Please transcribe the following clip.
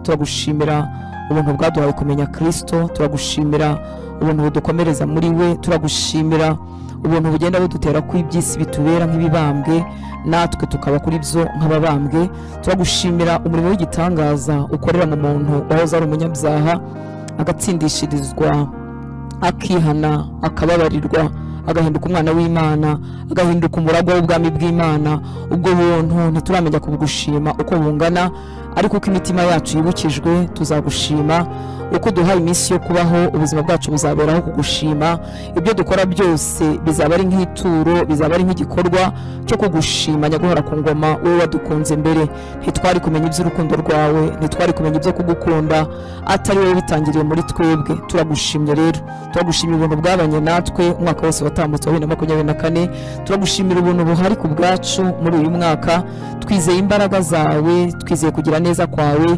turagushimira ubuntu bwaduhaye kumenya Kristo, turagushimira ubuntu budukomereza muri we, turagushimira ubuntu bugenda budutera ko iby'isi bitubera nk'ibibambwe natwe tukaba kuri byo nk'ababambwe. Turagushimira umurimo w'igitangaza ukorera mu muntu wahoze ari umunyabyaha agatsindishirizwa akihana akababarirwa agahinduka umwana w'Imana, agahinduka umuragwa w'ubwami bw'Imana. Ubwo buntu ntituramenya kubugushima uko bungana, ariko uko imitima yacu yibukijwe tuzagushima. Uko duhaye iminsi yo kubaho ubuzima bwacu buzaberaho kugushima. Ibyo dukora byose bizaba ari nk'ituro, bizaba ari nk'igikorwa cyo kugushima nyaguhora ku ngoma wowe wadukunze mbere. Ntitwari kumenya iby'urukundo rwawe, ntitwari kumenya ibyo kugukunda atari wowe bitangiriye muri twebwe. Turagushimye rero, turagushimira ubuntu bwabanye natwe umwaka wose watambutse wa 2024. Turagushimira ubuntu buhari ku bwacu muri uyu mwaka. Twizeye imbaraga zawe, twizeye kugira neza kwawe.